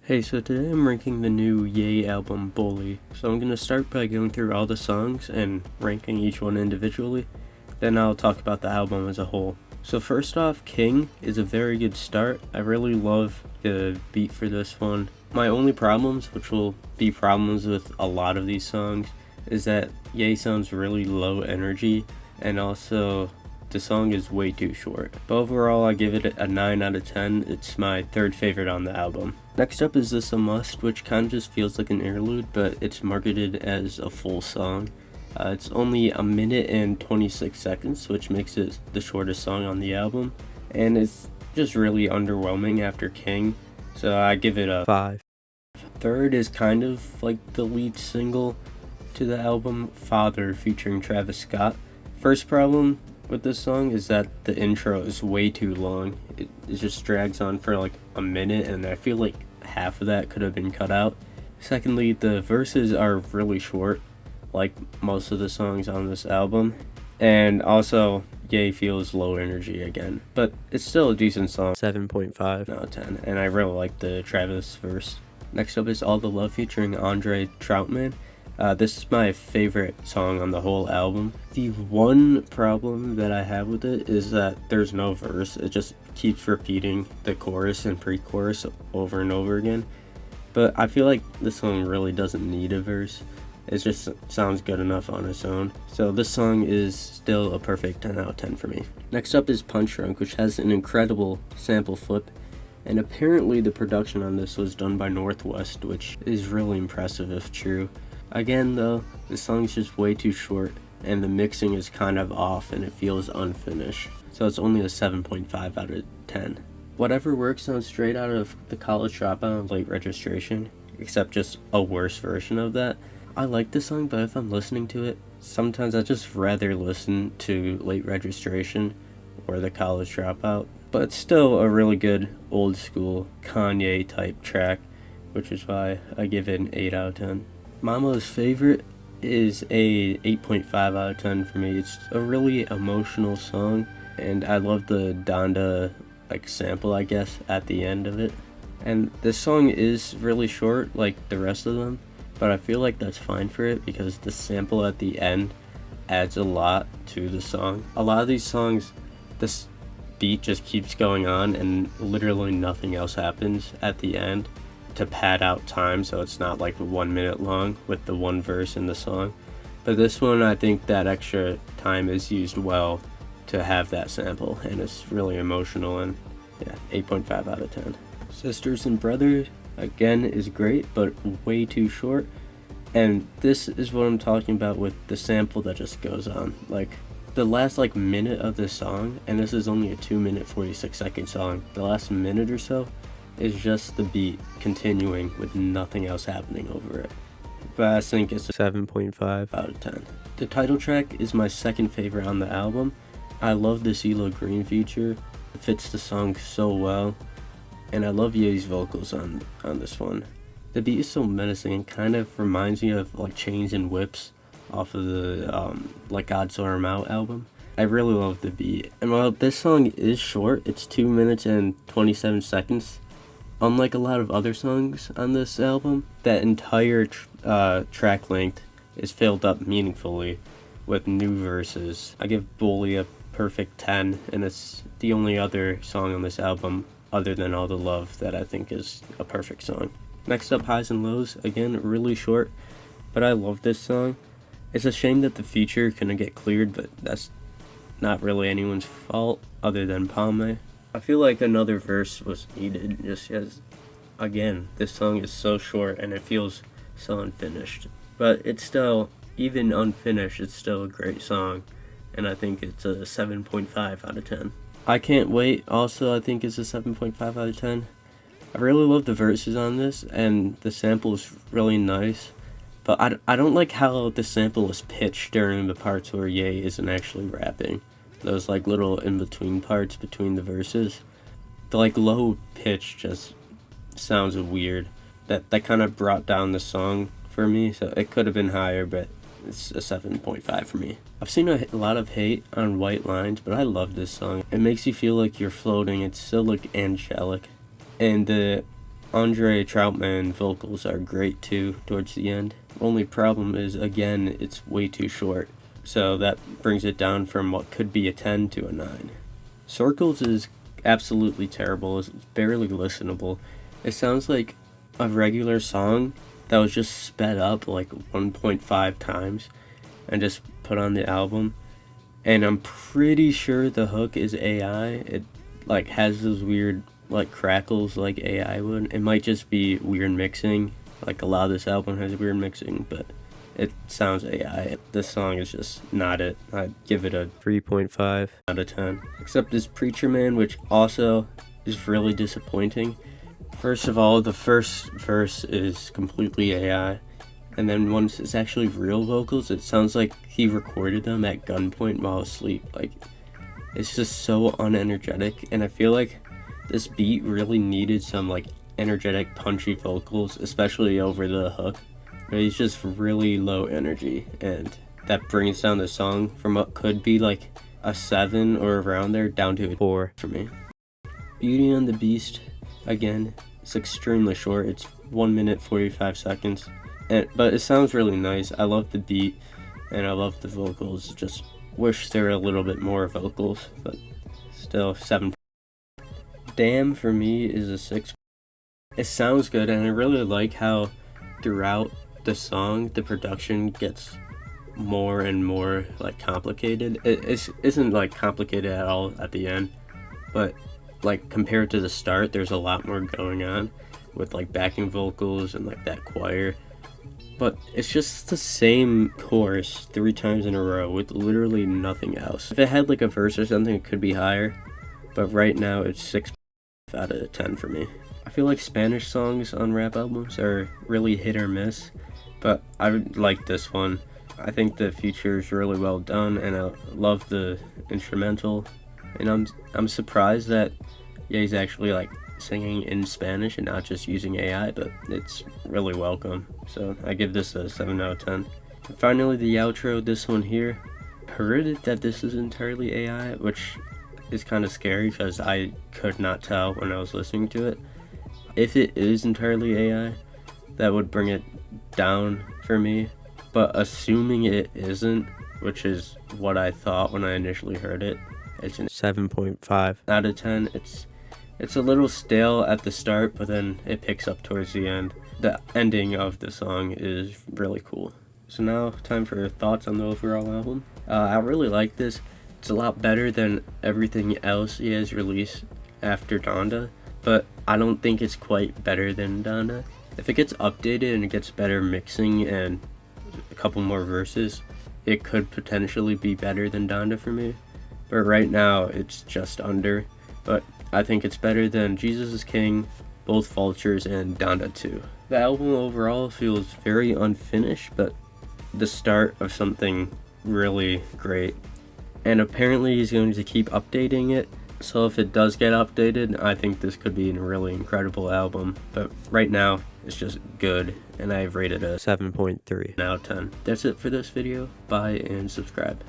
Hey, so today I'm ranking the new Ye album, Bully. So I'm going to start by going through all the songs and ranking each one individually. Then I'll talk about the album as a whole. So first off, King is a very good start. I really love the beat for this one. My only problems, which will be problems with a lot of these songs, is that Ye sounds really low energy, and also the song is way too short. But overall, I give it a 9 out of 10. It's my third favorite on the album. Next up is This a Must, which kind of just feels like an interlude, but it's marketed as a full song. It's only a minute and 26 seconds, which makes it the shortest song on the album, and it's just really underwhelming after King, so I give it a 5. Third is kind of like the lead single to the album, Father, featuring Travis Scott. First problem with this song is that the intro is way too long. It just drags on for like a minute, and I feel like half of that could have been cut out. Secondly, the verses are really short, like most of the songs on this album, and also Ye feels low energy again, but it's still a decent song. 7.5 out of 10, and I really like the Travis verse. Next up is All the Love featuring André Troutman. This is my favorite song on the whole album. The one problem that I have with it is that there's no verse. It just keeps repeating the chorus and pre-chorus over and over again. But I feel like this song really doesn't need a verse. It just sounds good enough on its own. So this song is still a perfect 10 out of 10 for me. Next up is Punch Drunk, which has an incredible sample flip. And apparently the production on this was done by Northwest, which is really impressive if true. Again though, the song's just way too short, and the mixing is kind of off and it feels unfinished. So it's only a 7.5 out of 10. Whatever Works sounds straight out of the College Dropout and Late Registration, except just a worse version of that. I like the song, but if I'm listening to it, sometimes I just rather listen to Late Registration or the College Dropout. But it's still a really good old school Kanye type track, which is why I give it an 8 out of 10. Mama's Favorite is a 8.5 out of 10 for me. It's a really emotional song, and I love the Donda sample, I guess, at the end of it. And this song is really short like the rest of them, but I feel like that's fine for it because the sample at the end adds a lot to the song. A lot of these songs, this beat just keeps going on and literally nothing else happens at the end to pad out time, so it's not like 1 minute long with the one verse in the song. But this one, I think that extra time is used well to have that sample, and it's really emotional, and yeah, 8.5 out of 10. Sisters and Brothers, again, is great, but way too short. And this is what I'm talking about with the sample that just goes on. Like, the last minute of this song, and this is only a 2-minute 46-second song, the last minute or so is just the beat continuing with nothing else happening over it. But I think it's a 7.5 out of 10. The title track is my second favorite on the album. I love the CeeLo Green feature. It fits the song so well, and I love Ye's vocals on this one. The beat is so menacing and kind of reminds me of Chains and Whips off of the God Saw Him Out album. I really love the beat. And while this song is short, it's 2 minutes and 27 seconds. Unlike a lot of other songs on this album, that entire track length is filled up meaningfully with new verses. I give Bully a perfect 10, and it's the only other song on this album other than All the Love that I think is a perfect song. Next up, Highs and Lows. Again, really short, but I love this song. It's a shame that the feature couldn't get cleared, but that's not really anyone's fault other than Palme. I feel like another verse was needed just because, again, this song is so short and it feels so unfinished. But it's still, even unfinished, it's still a great song, and I think it's a 7.5 out of 10. I Can't Wait also I think is a 7.5 out of 10. I really love the verses on this, and the sample is really nice. But I don't like how the sample is pitched during the parts where Ye isn't actually rapping. Those little in-between parts between the verses. The low pitch just sounds weird. That kind of brought down the song for me, so it could have been higher, but it's a 7.5 for me. I've seen a lot of hate on White Lines, but I love this song. It makes you feel like you're floating. It's so angelic. And the André Troutman vocals are great too towards the end. Only problem is, again, it's way too short, so that brings it down from what could be a 10 to a 9. Circles is absolutely terrible. It's barely listenable. It sounds like a regular song that was just sped up like 1.5 times and just put on the album. And I'm pretty sure the hook is AI. It like has those weird like crackles like AI would. It might just be weird mixing. Like a lot of this album has weird mixing, but it sounds AI. This song is just not it. I'd give it a 3.5 out of 10. Except this Preacher Man, which also is really disappointing. First of all, the first verse is completely AI. And then once it's actually real vocals, it sounds like he recorded them at gunpoint while asleep. Like, it's just so unenergetic, and I feel like this beat really needed some like energetic, punchy vocals, especially over the hook. But he's just really low energy, and that brings down the song from what could be like a 7 or around there down to a 4 for me. Beauty and the Beast, again, it's extremely short. It's 1 minute 45 seconds. But it sounds really nice. I love the beat and I love the vocals. Just wish there were a little bit more vocals, but still 7. Damn for me is a 6. It sounds good, and I really like how throughout the song the production gets more and more like complicated. It isn't like complicated at all at the end, but like compared to the start, there's a lot more going on with like backing vocals and like that choir. But it's just the same chorus 3 times in a row with literally nothing else. If it had like a verse or something, it could be higher. But right now, it's 6 out of 10 for me. I feel like Spanish songs on rap albums are really hit or miss. But I like this one. I think the feature is really well done, and I love the instrumental. And I'm surprised that he's actually like singing in Spanish and not just using AI, but it's really welcome. So I give this a 7 out of 10. And finally, the outro, this one here. I heard that this is entirely AI, which is kind of scary because I could not tell when I was listening to it. If it is entirely AI, that would bring it down for me. But assuming it isn't, which is what I thought when I initially heard it, it's a 7.5 out of 10. It's a little stale at the start, but then it picks up towards the end. The ending of the song is really cool. So now, time for thoughts on the overall album. I really like this. It's a lot better than everything else he has released after Donda, but I don't think it's quite better than Donda. If it gets updated and it gets better mixing and a couple more verses, it could potentially be better than Donda for me. But right now, it's just under. But I think it's better than Jesus is King, both Vultures, and Donda 2. The album overall feels very unfinished, but the start of something really great. And apparently he's going to keep updating it, so if it does get updated, I think this could be a really incredible album. But right now, it's just good, and I've rated it a 7.3 out of 10. That's it for this video. Bye and subscribe.